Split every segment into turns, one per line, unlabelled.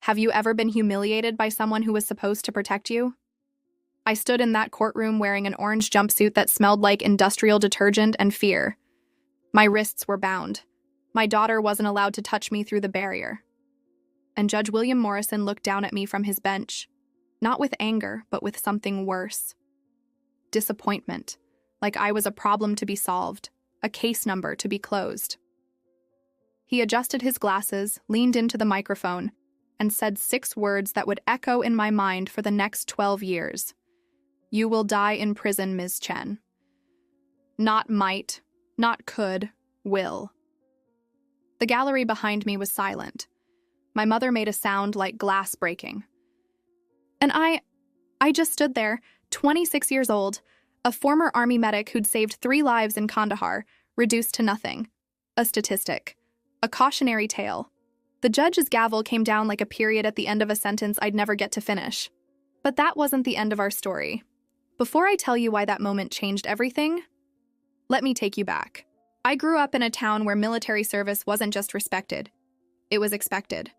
Have you ever been humiliated by someone who was supposed to protect you? I stood in that courtroom wearing an orange jumpsuit that smelled like industrial detergent and fear. My wrists were bound. My daughter wasn't allowed to touch me through the barrier. And Judge William Morrison looked down at me from his bench, not with anger, but with something worse. Disappointment, like I was a problem to be solved, a case number to be closed. He adjusted his glasses, leaned into the microphone, and said 6 words that would echo in my mind for the next 12 years. You will die in prison, Ms. Chen. Not might, not could, will. The gallery behind me was silent. My mother made a sound like glass breaking. And I just stood there, 26 years old, a former army medic who'd saved 3 lives in Kandahar, reduced to nothing. A statistic. A cautionary tale. The judge's gavel came down like a period at the end of a sentence I'd never get to finish. But that wasn't the end of our story. Before I tell you why that moment changed everything, let me take you back. I grew up in a town where military service wasn't just respected, it was expected.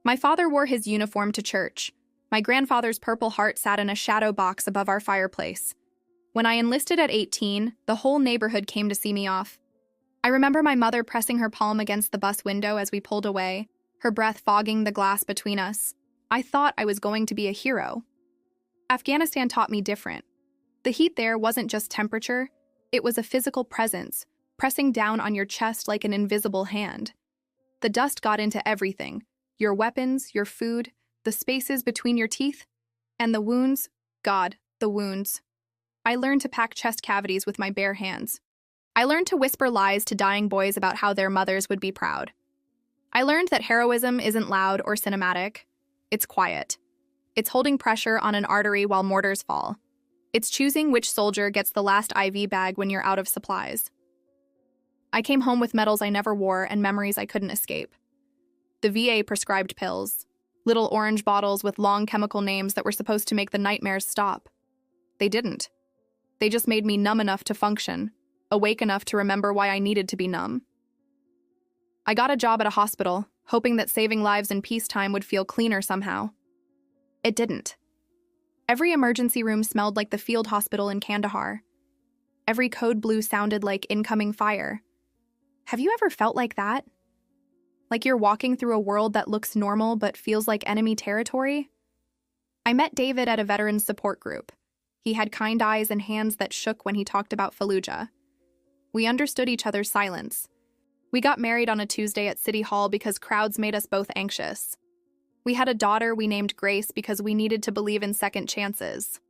My father wore his uniform to church. My grandfather's Purple Heart sat in a shadow box above our fireplace. When I enlisted at 18, the whole neighborhood came to see me off. I remember my mother pressing her palm against the bus window as we pulled away, her breath fogging the glass between us. I thought I was going to be a hero. Afghanistan taught me different. The heat there wasn't just temperature, it was a physical presence, pressing down on your chest like an invisible hand. The dust got into everything, your weapons, your food, the spaces between your teeth, and the wounds, God, the wounds. I learned to pack chest cavities with my bare hands. I learned to whisper lies to dying boys about how their mothers would be proud. I learned that heroism isn't loud or cinematic. It's quiet. It's holding pressure on an artery while mortars fall. It's choosing which soldier gets the last IV bag when you're out of supplies. I came home with medals I never wore and memories I couldn't escape. The VA prescribed pills, little orange bottles with long chemical names that were supposed to make the nightmares stop. They didn't. They just made me numb enough to function, awake enough to remember why I needed to be numb. I got a job at a hospital, hoping that saving lives in peacetime would feel cleaner somehow. It didn't. Every emergency room smelled like the field hospital in Kandahar. Every code blue sounded like incoming fire. Have you ever felt like that? Like you're walking through a world that looks normal but feels like enemy territory? I met David at a veterans support group. He had kind eyes and hands that shook when he talked about Fallujah. We understood each other's silence. We got married on a Tuesday at City Hall because crowds made us both anxious. We had a daughter we named Grace because we needed to believe in second chances.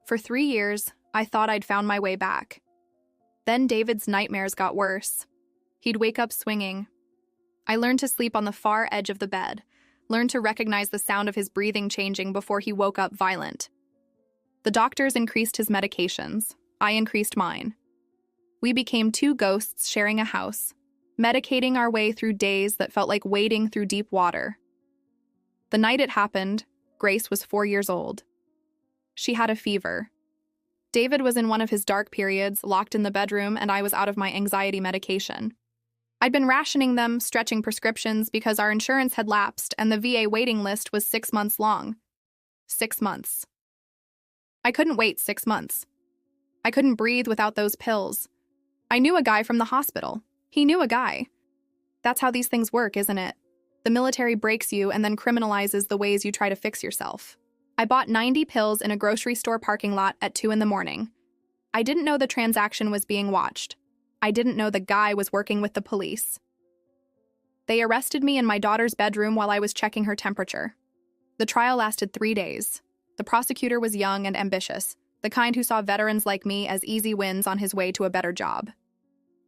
For 3 years, I thought I'd found my way back. Then David's nightmares got worse. He'd wake up swinging. I learned to sleep on the far edge of the bed, learned to recognize the sound of his breathing changing before he woke up violent. The doctors increased his medications. I increased mine. We became 2 ghosts sharing a house, medicating our way through days that felt like wading through deep water. The night it happened, Grace was 4 years old. She had a fever. David was in one of his dark periods, locked in the bedroom, and I was out of my anxiety medication. I'd been rationing them, stretching prescriptions because our insurance had lapsed and the VA waiting list was 6 months long. 6 months. I couldn't wait 6 months. I couldn't breathe without those pills. I knew a guy from the hospital. He knew a guy. That's how these things work, isn't it? The military breaks you and then criminalizes the ways you try to fix yourself. I bought 90 pills in a grocery store parking lot at 2 a.m. I didn't know the transaction was being watched. I didn't know the guy was working with the police. They arrested me in my daughter's bedroom while I was checking her temperature. The trial lasted 3 days. The prosecutor was young and ambitious, the kind who saw veterans like me as easy wins on his way to a better job.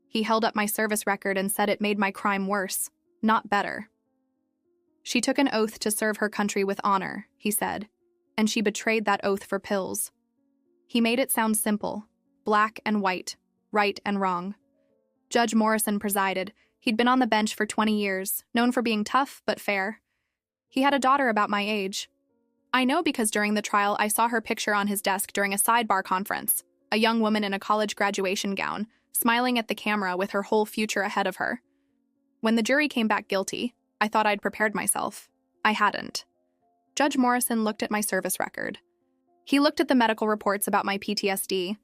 He held up my service record and said it made my crime worse, not better. She took an oath to serve her country with honor, he said, and she betrayed that oath for pills. He made it sound simple, black and white, right and wrong. Judge Morrison presided. He'd been on the bench for 20 years, known for being tough but fair. He had a daughter about my age. I know because during the trial I saw her picture on his desk during a sidebar conference, a young woman in a college graduation gown, smiling at the camera with her whole future ahead of her. When the jury came back guilty, I thought I'd prepared myself. I hadn't. Judge Morrison looked at my service record. He looked at the medical reports about my PTSD.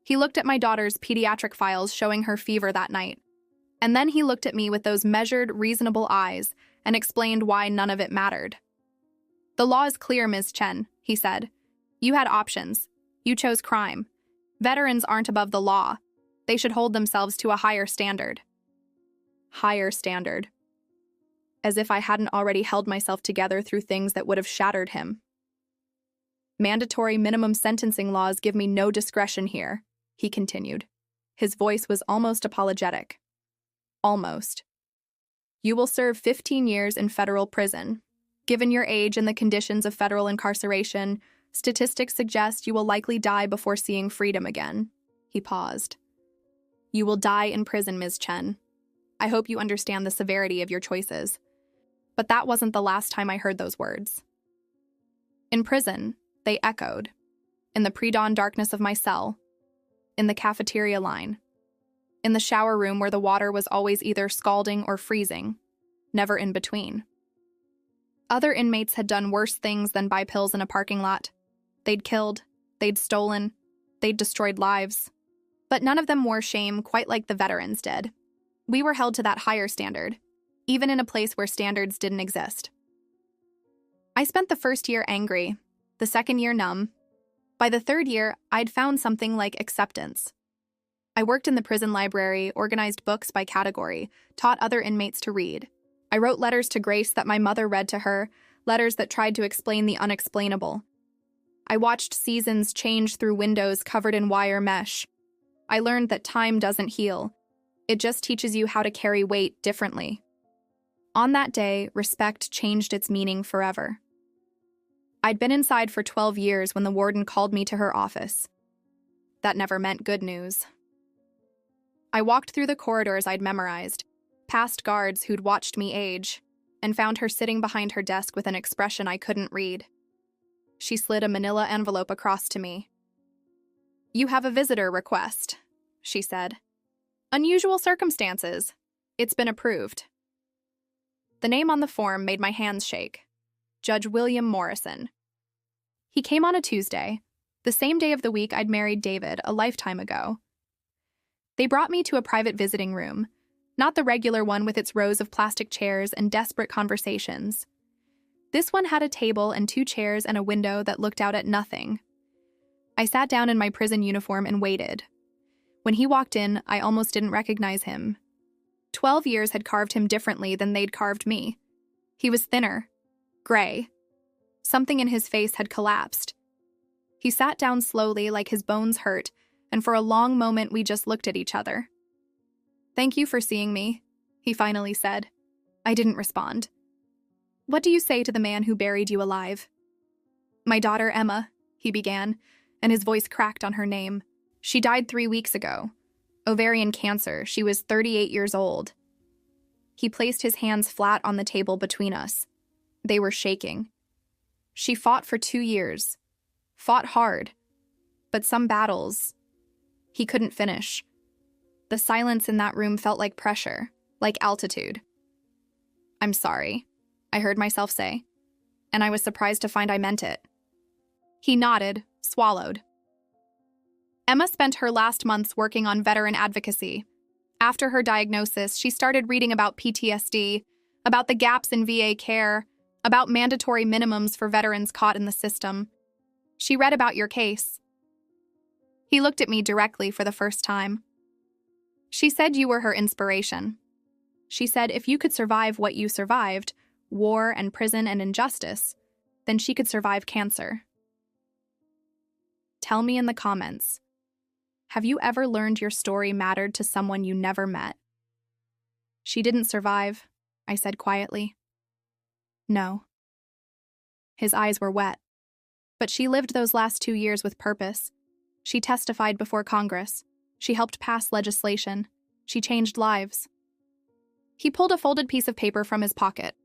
He looked at my daughter's pediatric files showing her fever that night. And then he looked at me with those measured, reasonable eyes and explained why none of it mattered. "The law is clear, Ms. Chen," he said. "You had options. You chose crime. Veterans aren't above the law. They should hold themselves to a higher standard." Higher standard. As if I hadn't already held myself together through things that would have shattered him. "Mandatory minimum sentencing laws give me no discretion here," he continued. His voice was almost apologetic. Almost. "You will serve 15 years in federal prison. Given your age and the conditions of federal incarceration, statistics suggest you will likely die before seeing freedom again." He paused. "You will die in prison, Ms. Chen. I hope you understand the severity of your choices." But that wasn't the last time I heard those words. In prison, they echoed. In the pre-dawn darkness of my cell. In the cafeteria line. In the shower room where the water was always either scalding or freezing. Never in between. Other inmates had done worse things than buy pills in a parking lot. They'd killed. They'd stolen. They'd destroyed lives. But none of them wore shame quite like the veterans did. We were held to that higher standard, even in a place where standards didn't exist. I spent the first year angry, the second year numb. By the third year, I'd found something like acceptance. I worked in the prison library, organized books by category, taught other inmates to read. I wrote letters to Grace that my mother read to her, letters that tried to explain the unexplainable. I watched seasons change through windows covered in wire mesh. I learned that time doesn't heal. It just teaches you how to carry weight differently. On that day, respect changed its meaning forever. I'd been inside for 12 years when the warden called me to her office. That never meant good news. I walked through the corridors I'd memorized, past guards who'd watched me age, and found her sitting behind her desk with an expression I couldn't read. She slid a manila envelope across to me. "You have a visitor request," she said. "Unusual circumstances. It's been approved." The name on the form made my hands shake. Judge William Morrison. He came on a Tuesday, the same day of the week I'd married David a lifetime ago. They brought me to a private visiting room, not the regular one with its rows of plastic chairs and desperate conversations. This one had a table and 2 chairs and a window that looked out at nothing. I sat down in my prison uniform and waited. When he walked in, I almost didn't recognize him. 12 years had carved him differently than they'd carved me. He was thinner, gray. Something in his face had collapsed. He sat down slowly like his bones hurt, and for a long moment we just looked at each other. "Thank you for seeing me," he finally said. I didn't respond. "What do you say to the man who buried you alive?" "My daughter Emma," he began, and his voice cracked on her name. "She died 3 weeks ago. Ovarian cancer. She was 38 years old." He placed his hands flat on the table between us. They were shaking. "She fought for 2 years. Fought hard. But some battles, he couldn't finish." The silence in that room felt like pressure, like altitude. "I'm sorry," I heard myself say, and I was surprised to find I meant it. He nodded, swallowed. Emma spent her last months working on veteran advocacy. After her diagnosis, she started reading about PTSD, about the gaps in VA care, about mandatory minimums for veterans caught in the system. She read about your case. He looked at me directly for the first time. "She said you were her inspiration. She said if you could survive what you survived, war and prison and injustice, then she could survive cancer." Tell me in the comments, have you ever learned your story mattered to someone you never met? "She didn't survive," I said quietly. "No." His eyes were wet. "But she lived those last 2 years with purpose. She testified before Congress. She helped pass legislation. She changed lives." He pulled a folded piece of paper from his pocket.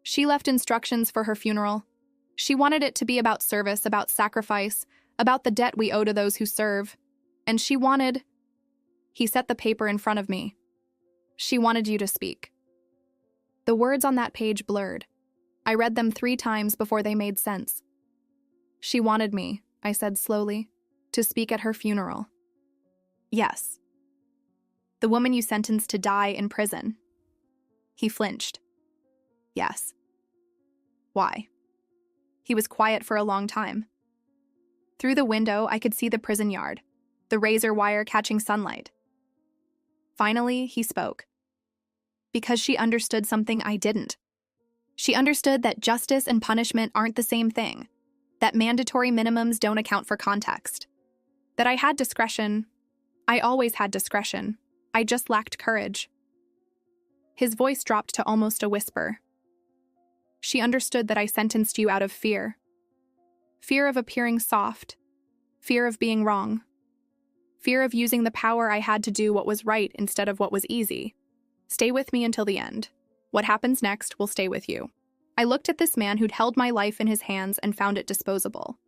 "She left instructions for her funeral. She wanted it to be about service, about sacrifice, about the debt we owe to those who serve. And she wanted—" He set the paper in front of me. "She wanted you to speak." The words on that page blurred. I read them 3 times before they made sense. She wanted me, I said slowly, to speak at her funeral. Yes. The woman you sentenced to die in prison. He flinched. Yes. Why? He was quiet for a long time. Through the window, I could see the prison yard, the razor wire catching sunlight. Finally, he spoke. Because she understood something I didn't. She understood that justice and punishment aren't the same thing, that mandatory minimums don't account for context, that I had discretion. I always had discretion. I just lacked courage. His voice dropped to almost a whisper. She understood that I sentenced you out of fear. Fear of appearing soft. Fear of being wrong. Fear of using the power I had to do what was right instead of what was easy. Stay with me until the end. What happens next will stay with you. I looked at this man who'd held my life in his hands and found it disposable.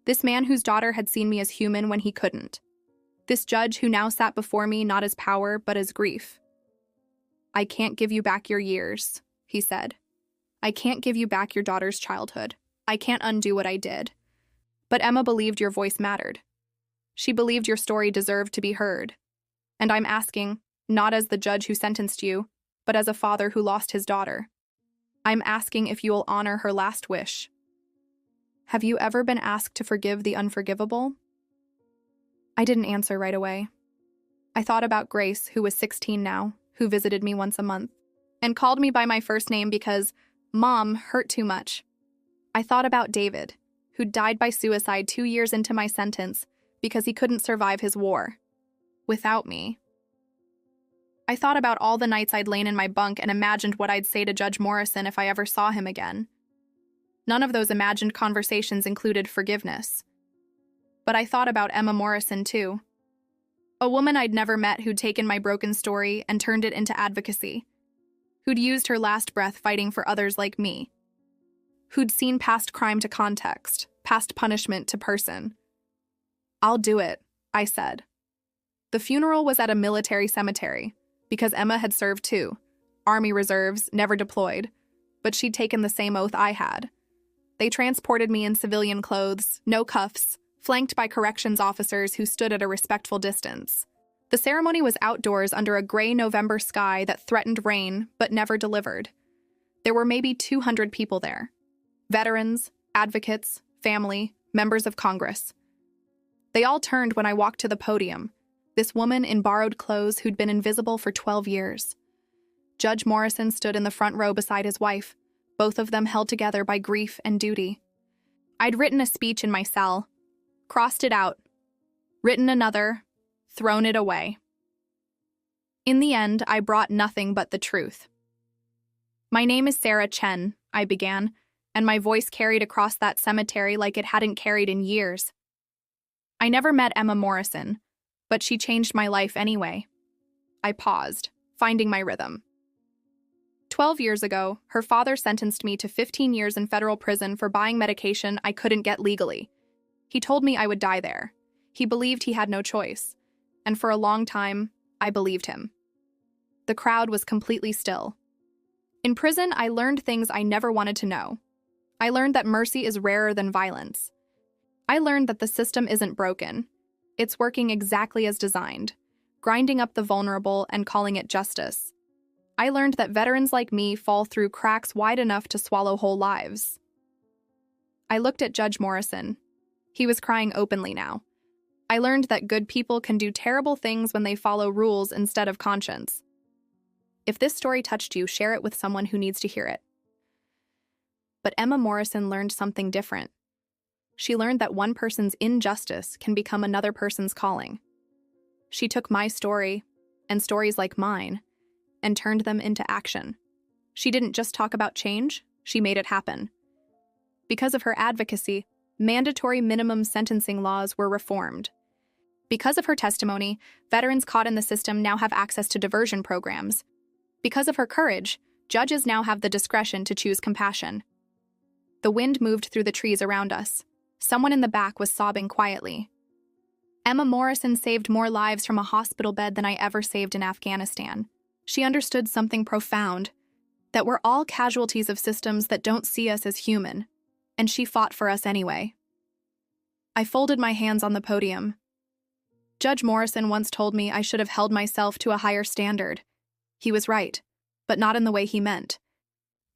This man whose daughter had seen me as human when he couldn't. This judge who now sat before me not as power, but as grief. I can't give you back your years, he said. I can't give you back your daughter's childhood. I can't undo what I did. But Emma believed your voice mattered. She believed your story deserved to be heard. And I'm asking, not as the judge who sentenced you, but as a father who lost his daughter. I'm asking if you will honor her last wish. Have you ever been asked to forgive the unforgivable? I didn't answer right away. I thought about Grace, who was 16 now, who visited me once a month, and called me by my first name because Mom hurt too much. I thought about David, who died by suicide 2 years into my sentence because he couldn't survive his war. Without me. I thought about all the nights I'd lain in my bunk and imagined what I'd say to Judge Morrison if I ever saw him again. None of those imagined conversations included forgiveness. But I thought about Emma Morrison, too. A woman I'd never met who'd taken my broken story and turned it into advocacy. Who'd used her last breath fighting for others like me. Who'd seen past crime to context, past punishment to person. I'll do it, I said. The funeral was at a military cemetery, because Emma had served too. Army reserves, never deployed. But she'd taken the same oath I had. They transported me in civilian clothes, no cuffs, flanked by corrections officers who stood at a respectful distance. The ceremony was outdoors under a gray November sky that threatened rain, but never delivered. There were maybe 200 people there. Veterans, advocates, family, members of Congress. They all turned when I walked to the podium, this woman in borrowed clothes who'd been invisible for 12 years. Judge Morrison stood in the front row beside his wife, both of them held together by grief and duty. I'd written a speech in my cell, crossed it out, written another, thrown it away. In the end, I brought nothing but the truth. My name is Sarah Chen, I began, and my voice carried across that cemetery like it hadn't carried in years. I never met Emma Morrison, but she changed my life anyway. I paused, finding my rhythm. 12 years ago, her father sentenced me to 15 years in federal prison for buying medication I couldn't get legally. He told me I would die there. He believed he had no choice. And for a long time, I believed him. The crowd was completely still. In prison, I learned things I never wanted to know. I learned that mercy is rarer than violence. I learned that the system isn't broken. It's working exactly as designed, grinding up the vulnerable and calling it justice. I learned that veterans like me fall through cracks wide enough to swallow whole lives. I looked at Judge Morrison. He was crying openly now. I learned that good people can do terrible things when they follow rules instead of conscience. If this story touched you, share it with someone who needs to hear it. But Emma Morrison learned something different. She learned that one person's injustice can become another person's calling. She took my story, and stories like mine, and turned them into action. She didn't just talk about change, she made it happen. Because of her advocacy, mandatory minimum sentencing laws were reformed. Because of her testimony, veterans caught in the system now have access to diversion programs. Because of her courage, judges now have the discretion to choose compassion. The wind moved through the trees around us. Someone in the back was sobbing quietly. Emma Morrison saved more lives from a hospital bed than I ever saved in Afghanistan. She understood something profound. that we're all casualties of systems that don't see us as human, and she fought for us anyway. I folded my hands on the podium. Judge Morrison once told me I should have held myself to a higher standard. He was right, but not in the way he meant.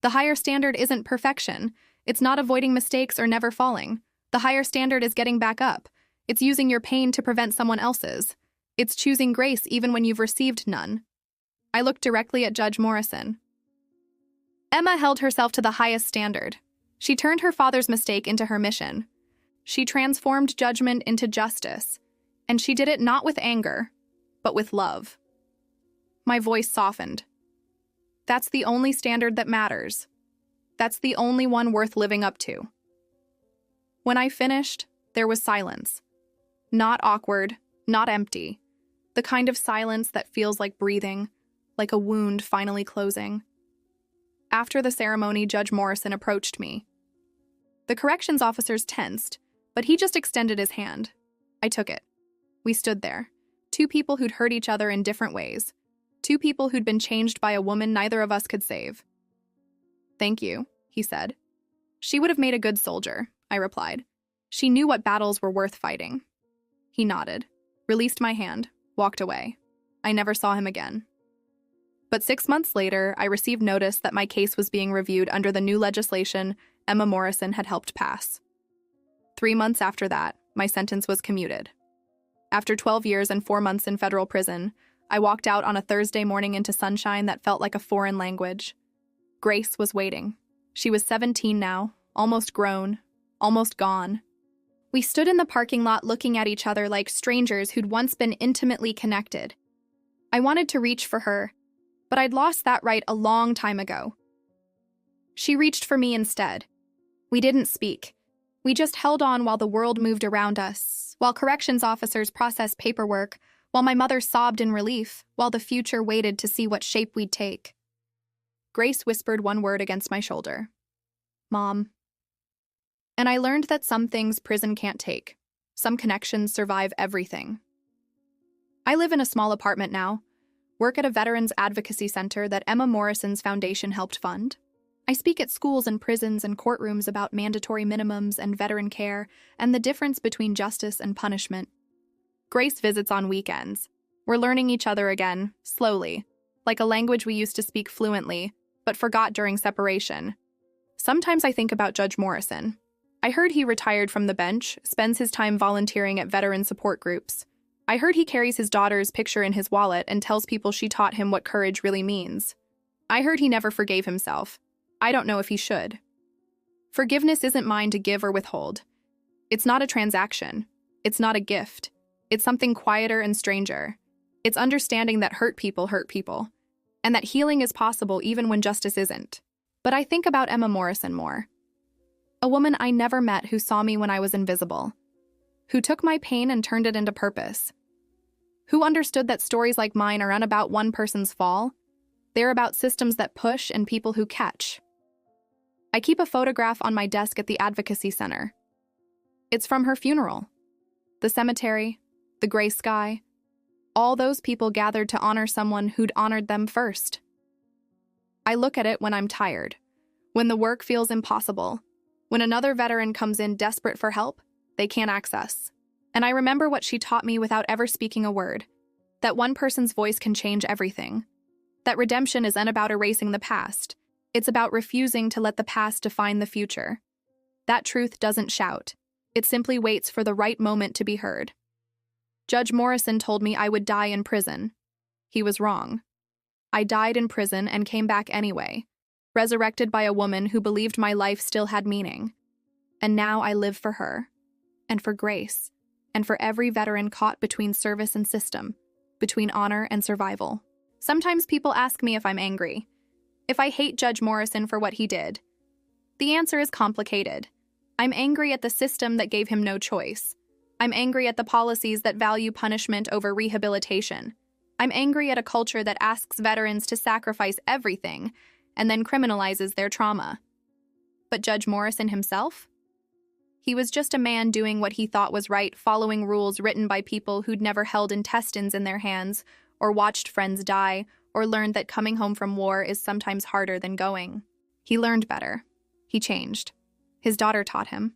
The higher standard isn't perfection. It's not avoiding mistakes or never falling. The higher standard is getting back up. It's using your pain to prevent someone else's. It's choosing grace even when you've received none. I looked directly at Judge Morrison. Emma held herself to the highest standard. She turned her father's mistake into her mission. She transformed judgment into justice, and she did it not with anger, but with love. My voice softened. That's the only standard that matters. That's the only one worth living up to. When I finished, there was silence. Not awkward, not empty. The kind of silence that feels like breathing, like a wound finally closing. After the ceremony, Judge Morrison approached me. The corrections officers tensed, but he just extended his hand. I took it. We stood there, two people who'd hurt each other in different ways, two people who'd been changed by a woman neither of us could save. Thank you, he said. She would have made a good soldier, I replied. She knew what battles were worth fighting. He nodded, released my hand, walked away. I never saw him again. But 6 months later, I received notice that my case was being reviewed under the new legislation Emma Morrison had helped pass. 3 months after that, my sentence was commuted. After 12 years and 4 months in federal prison, I walked out on a Thursday morning into sunshine that felt like a foreign language. Grace was waiting. She was 17 now, almost grown, almost gone. We stood in the parking lot looking at each other like strangers who'd once been intimately connected. I wanted to reach for her, but I'd lost that right a long time ago. She reached for me instead. We didn't speak. We just held on while the world moved around us, while corrections officers processed paperwork, while my mother sobbed in relief, while the future waited to see what shape we'd take. Grace whispered one word against my shoulder. Mom. And I learned that some things prison can't take. Some connections survive everything. I live in a small apartment now, work at a veterans advocacy center that Emma Morrison's foundation helped fund. I speak at schools and prisons and courtrooms about mandatory minimums and veteran care and the difference between justice and punishment. Grace visits on weekends. We're learning each other again, slowly, like a language we used to speak fluently, but forgot during separation. Sometimes I think about Judge Morrison. I heard he retired from the bench, spends his time volunteering at veteran support groups. I heard he carries his daughter's picture in his wallet and tells people she taught him what courage really means. I heard he never forgave himself. I don't know if he should. Forgiveness isn't mine to give or withhold. It's not a transaction. It's not a gift. It's something quieter and stranger. It's understanding that hurt people, and that healing is possible even when justice isn't. But I think about Emma Morrison more. A woman I never met who saw me when I was invisible. Who took my pain and turned it into purpose. Who understood that stories like mine aren't about one person's fall. They're about systems that push and people who catch. I keep a photograph on my desk at the Advocacy Center. It's from her funeral. The cemetery, the gray sky, all those people gathered to honor someone who'd honored them first. I look at it when I'm tired, when the work feels impossible, when another veteran comes in desperate for help they can't access. And I remember what she taught me without ever speaking a word, that one person's voice can change everything. That redemption isn't about erasing the past. It's about refusing to let the past define the future. That truth doesn't shout. It simply waits for the right moment to be heard. Judge Morrison told me I would die in prison. He was wrong. I died in prison and came back anyway, resurrected by a woman who believed my life still had meaning. And now I live for her, and for Grace, and for every veteran caught between service and system, between honor and survival. Sometimes people ask me if I'm angry, if I hate Judge Morrison for what he did. The answer is complicated. I'm angry at the system that gave him no choice. I'm angry at the policies that value punishment over rehabilitation. I'm angry at a culture that asks veterans to sacrifice everything and then criminalizes their trauma. But Judge Morrison himself? He was just a man doing what he thought was right, following rules written by people who'd never held intestines in their hands, or watched friends die, or learned that coming home from war is sometimes harder than going. He learned better. He changed. His daughter taught him.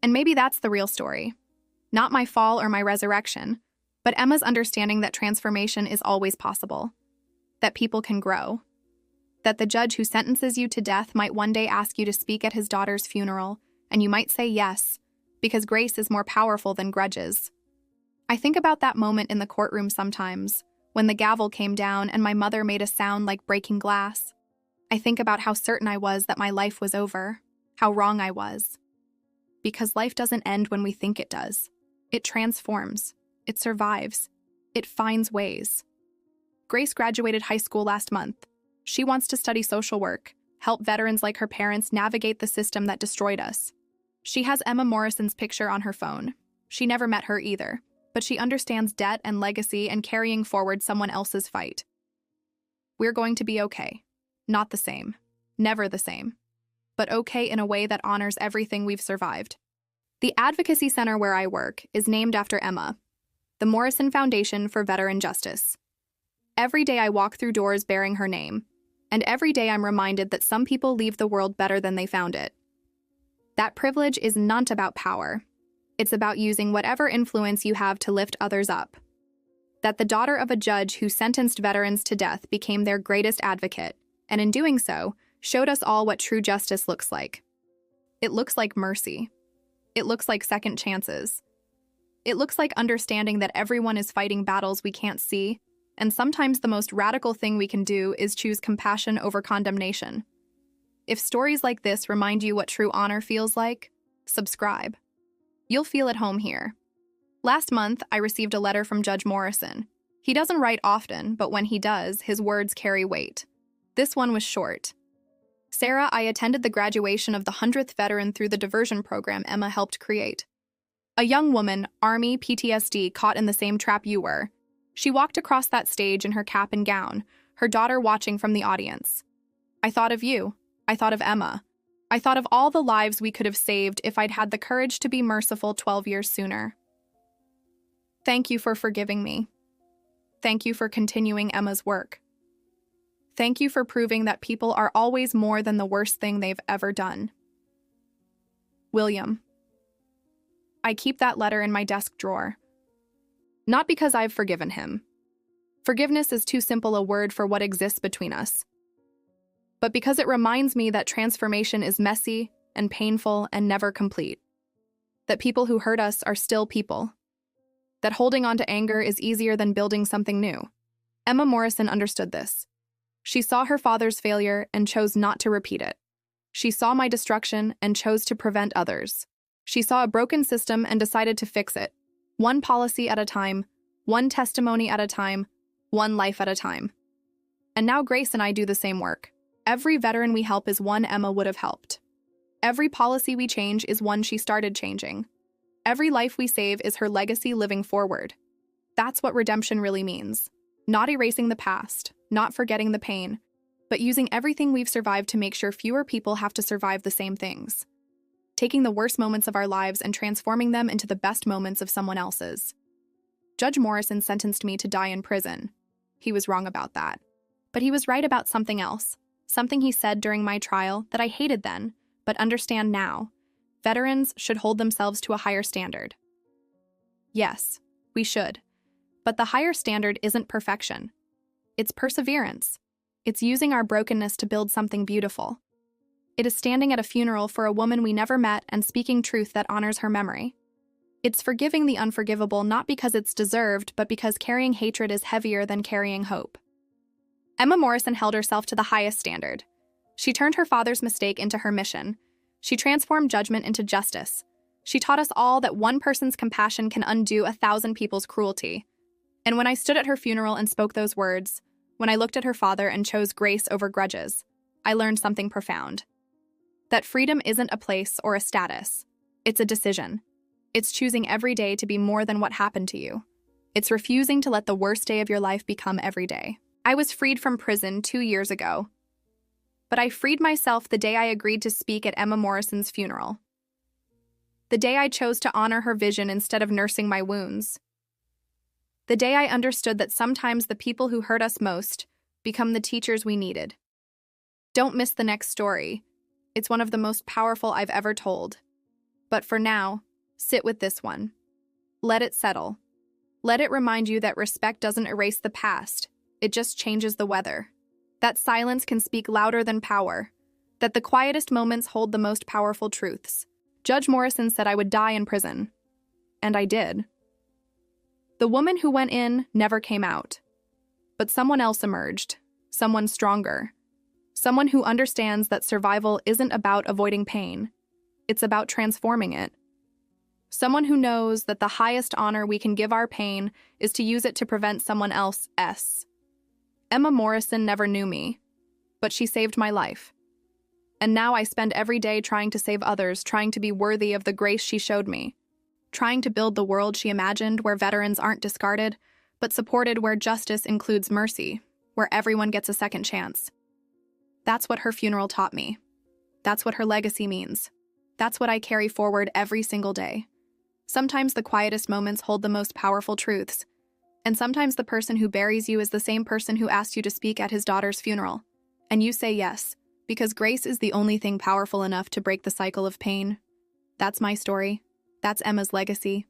And maybe that's the real story. Not my fall or my resurrection, but Emma's understanding that transformation is always possible, that people can grow, that the judge who sentences you to death might one day ask you to speak at his daughter's funeral, and you might say yes, because grace is more powerful than grudges. I think about that moment in the courtroom sometimes, when the gavel came down and my mother made a sound like breaking glass. I think about how certain I was that my life was over, how wrong I was. Because life doesn't end when we think it does. It transforms. It survives. It finds ways. Grace graduated high school last month. She wants to study social work, help veterans like her parents navigate the system that destroyed us. She has Emma Morrison's picture on her phone. She never met her either, but she understands debt and legacy and carrying forward someone else's fight. We're going to be okay. Not the same. Never the same. But okay in a way that honors everything we've survived. The advocacy center where I work is named after Emma, the Morrison Foundation for Veteran Justice. Every day I walk through doors bearing her name, and every day I'm reminded that some people leave the world better than they found it. That privilege is not about power. It's about using whatever influence you have to lift others up. That the daughter of a judge who sentenced veterans to death became their greatest advocate, and in doing so, showed us all what true justice looks like. It looks like mercy. It looks like second chances. It looks like understanding that everyone is fighting battles we can't see, and sometimes the most radical thing we can do is choose compassion over condemnation. If stories like this remind you what true honor feels like, subscribe. You'll feel at home here. Last month, I received a letter from Judge Morrison. He doesn't write often, but when he does, his words carry weight. This one was short. Sarah, I attended the graduation of the 100th veteran through the diversion program Emma helped create. A young woman, Army PTSD, caught in the same trap you were. She walked across that stage in her cap and gown, her daughter watching from the audience. I thought of you. I thought of Emma. I thought of all the lives we could have saved if I'd had the courage to be merciful 12 years sooner. Thank you for forgiving me. Thank you for continuing Emma's work. Thank you for proving that people are always more than the worst thing they've ever done. William. I keep that letter in my desk drawer. Not because I've forgiven him. Forgiveness is too simple a word for what exists between us. But because it reminds me that transformation is messy and painful and never complete. That people who hurt us are still people. That holding on to anger is easier than building something new. Emma Morrison understood this. She saw her father's failure and chose not to repeat it. She saw my destruction and chose to prevent others. She saw a broken system and decided to fix it. One policy at a time, one testimony at a time, one life at a time. And now Grace and I do the same work. Every veteran we help is one Emma would have helped. Every policy we change is one she started changing. Every life we save is her legacy living forward. That's what redemption really means. Not erasing the past, not forgetting the pain, but using everything we've survived to make sure fewer people have to survive the same things. Taking the worst moments of our lives and transforming them into the best moments of someone else's. Judge Morrison sentenced me to die in prison. He was wrong about that. But he was right about something else. Something he said during my trial that I hated then, but understand now. Veterans should hold themselves to a higher standard. Yes, we should. But the higher standard isn't perfection. It's perseverance. It's using our brokenness to build something beautiful. It is standing at a funeral for a woman we never met and speaking truth that honors her memory. It's forgiving the unforgivable not because it's deserved, but because carrying hatred is heavier than carrying hope. Emma Morrison held herself to the highest standard. She turned her father's mistake into her mission. She transformed judgment into justice. She taught us all that one person's compassion can undo 1,000 people's cruelty. And when I stood at her funeral and spoke those words, when I looked at her father and chose grace over grudges, I learned something profound. That freedom isn't a place or a status. It's a decision. It's choosing every day to be more than what happened to you. It's refusing to let the worst day of your life become every day. I was freed from prison 2 years ago. But I freed myself the day I agreed to speak at Emma Morrison's funeral. The day I chose to honor her vision instead of nursing my wounds. The day I understood that sometimes the people who hurt us most become the teachers we needed. Don't miss the next story. It's one of the most powerful I've ever told. But for now, sit with this one. Let it settle. Let it remind you that respect doesn't erase the past, it just changes the weather. That silence can speak louder than power. That the quietest moments hold the most powerful truths. Judge Morrison said I would die in prison. And I did. The woman who went in never came out. But someone else emerged. Someone stronger. Someone who understands that survival isn't about avoiding pain. It's about transforming it. Someone who knows that the highest honor we can give our pain is to use it to prevent someone else's. Emma Morrison never knew me, but she saved my life. And now I spend every day trying to save others, trying to be worthy of the grace she showed me. Trying to build the world she imagined where veterans aren't discarded, but supported, where justice includes mercy, where everyone gets a second chance. That's what her funeral taught me. That's what her legacy means. That's what I carry forward every single day. Sometimes the quietest moments hold the most powerful truths. And sometimes the person who buries you is the same person who asked you to speak at his daughter's funeral. And you say yes, because grace is the only thing powerful enough to break the cycle of pain. That's my story. That's Emma's legacy.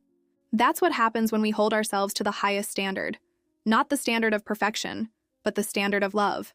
That's what happens when we hold ourselves to the highest standard. Not the standard of perfection, but the standard of love.